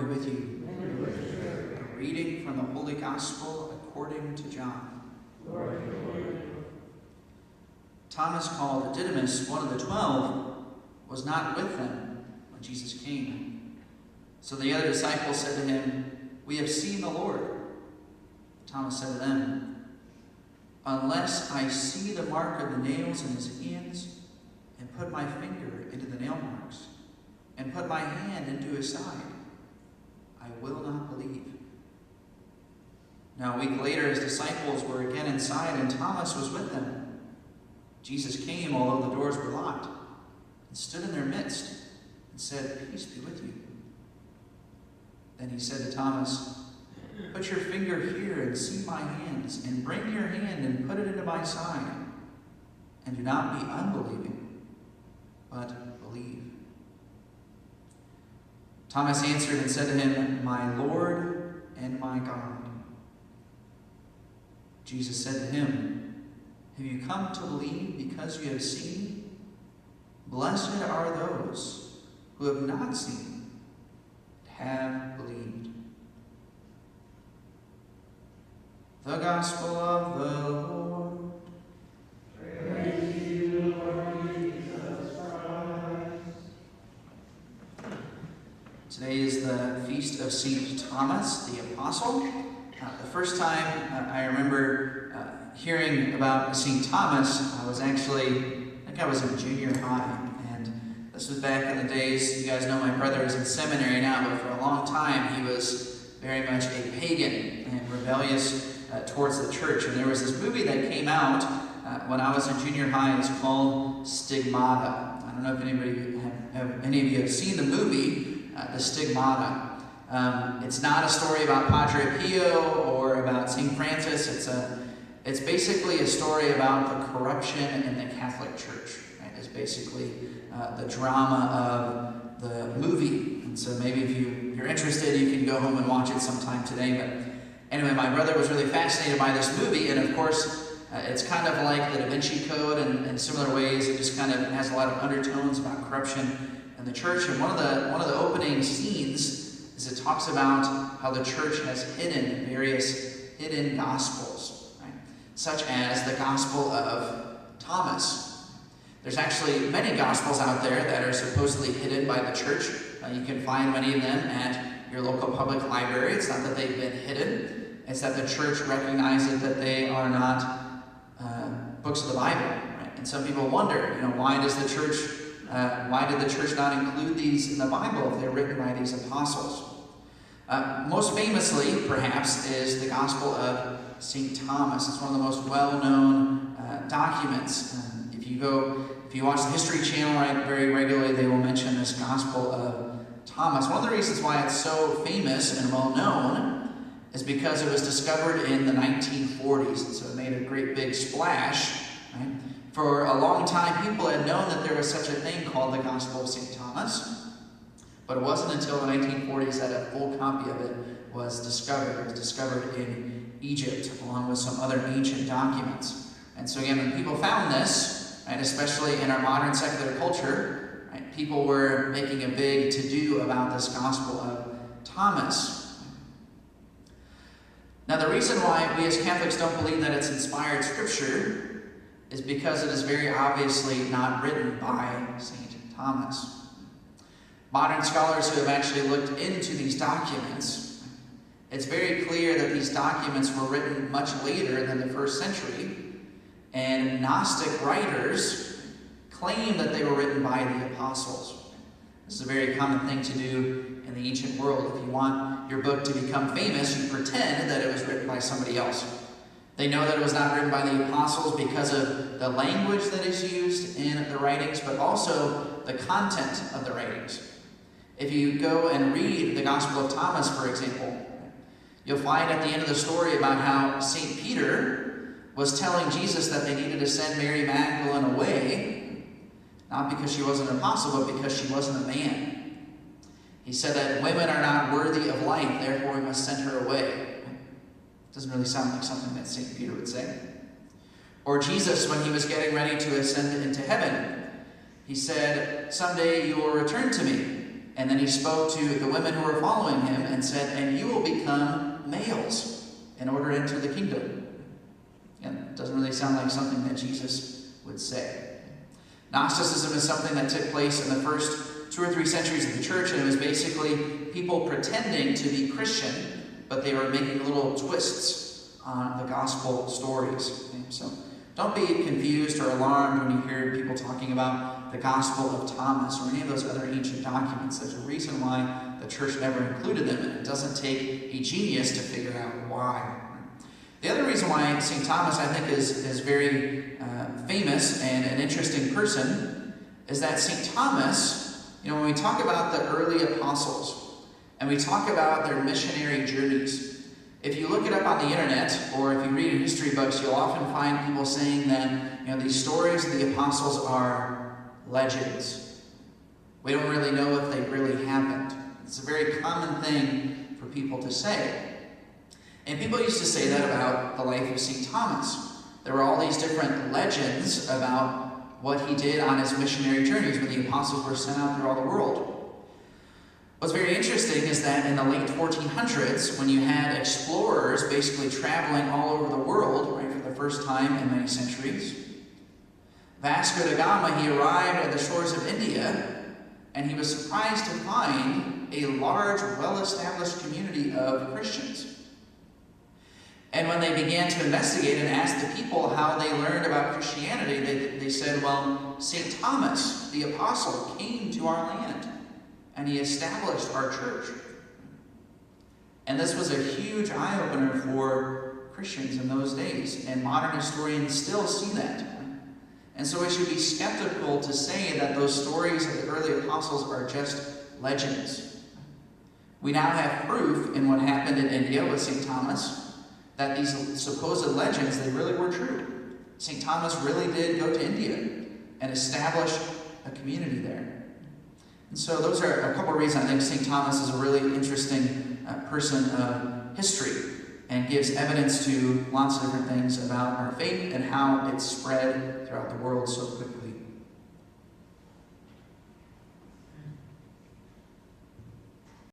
be with you. A reading from the Holy Gospel according to John. Thomas, called Didymus, one of the 12, was not with them when Jesus came. So the other disciples said to him, "We have seen the Lord." Thomas said to them, "Unless I see the mark of the nails in his hands, and put my finger into the nail marks, and put my hand into his side, I will not believe." Now a week later, his disciples were again inside, and Thomas was with them. Jesus came, although the doors were locked, and stood in their midst, and said, "Peace be with you." Then he said to Thomas, "Put your finger here and see my hands, and bring your hand and put it into my side, and do not be unbelieving, but believe." Thomas answered and said to him, "My Lord and my God." Jesus said to him, "Have you come to believe because you have seen? Blessed are those who have not seen and have believed." The Gospel of the Lord. Praise to you, Lord Jesus Christ. Today is the feast of St. Thomas the Apostle. The first time I remember hearing about St. Thomas, I think I was in junior high, and this was back in the days. You guys know my brother is in seminary now, but for a long time he was very much a pagan and rebellious towards the church. And there was this movie that came out when I was in junior high. It's called Stigmata. I don't know if any of you have seen the movie, the Stigmata. It's not a story about Padre Pio or about St. Francis. It's basically a story about the corruption in the Catholic Church. Right? It's basically the drama of the movie. And so maybe if you're interested, you can go home and watch it sometime today. But anyway, my brother was really fascinated by this movie, and of course, it's kind of like the Da Vinci Code in similar ways. It just kind of has a lot of undertones about corruption in the church. And one of the opening scenes is it talks about how the church has hidden various hidden gospels, right? Such as the Gospel of Thomas. There's actually many gospels out there that are supposedly hidden by the church. You can find many of them at your local public library. It's not that they've been hidden. It's that the church recognizes that they are not books of the Bible. Right? And some people wonder, why did the church not include these in the Bible if they're written by these apostles? Most famously, perhaps, is the Gospel of St. Thomas. It's one of the most well-known documents. If you watch the History Channel very regularly, they will mention this Gospel of Thomas. One of the reasons why it's so famous and well-known is because it was discovered in the 1940s, and so it made a great big splash. Right? For a long time, people had known that there was such a thing called the Gospel of St. Thomas, but it wasn't until the 1940s that a full copy of it was discovered. It was discovered in Egypt, along with some other ancient documents. And so again, when people found this, and especially in our modern secular culture, right, people were making a big to-do about this Gospel of Thomas. Now, the reason why we as Catholics don't believe that it's inspired scripture is because it is very obviously not written by St. Thomas. Modern scholars who have actually looked into these documents, it's very clear that these documents were written much later than the first century, and Gnostic writers claim that they were written by the apostles. This is a very common thing to do in the ancient world. If you want your book to become famous, you pretend that it was written by somebody else. They know that it was not written by the apostles because of the language that is used in the writings, but also the content of the writings. If you go and read the Gospel of Thomas, for example, you'll find at the end of the story about how St. Peter was telling Jesus that they needed to send Mary Magdalene away, not because she wasn't an apostle, but because she wasn't a man. He said that women are not worthy of life, therefore we must send her away. Doesn't really sound like something that St. Peter would say. Or Jesus, when he was getting ready to ascend into heaven, he said, "Someday you will return to me, And then he spoke to the women who were following him and said, and you will become males in order to enter the kingdom. And it doesn't really sound like something that Jesus would say. Gnosticism is something that took place in the first 2 or 3 centuries of the church, and it was basically people pretending to be Christian, but they were making little twists on the gospel stories. Okay? So don't be confused or alarmed when you hear people talking about the Gospel of Thomas or any of those other ancient documents. There's a reason why the church never included them, and it doesn't take a genius to figure out why. The other reason why St. Thomas, I think, is very famous and an interesting person is that St. Thomas, when we talk about the early apostles and we talk about their missionary journeys, if you look it up on the internet or if you read in history books, you'll often find people saying that these stories of the apostles are legends. We don't really know if they really happened. It's a very common thing for people to say. And people used to say that about the life of St. Thomas. There were all these different legends about what he did on his missionary journeys when the apostles were sent out through all the world. What's very interesting is that in the late 1400s, when you had explorers basically traveling all over the world, right, for the first time in many centuries, Vasco da Gama, he arrived at the shores of India, and he was surprised to find a large, well-established community of Christians. And when they began to investigate and ask the people how they learned about Christianity, they said, well, St. Thomas, the apostle, came to our land, and he established our church. And this was a huge eye-opener for Christians in those days, and modern historians still see that. And so we should be skeptical to say that those stories of the early apostles are just legends. We now have proof in what happened in India with St. Thomas that these supposed legends, they really were true. St. Thomas really did go to India and establish a community there. And so those are a couple of reasons I think St. Thomas is a really interesting person of history and gives evidence to lots of different things about our faith and how it spread throughout the world so quickly.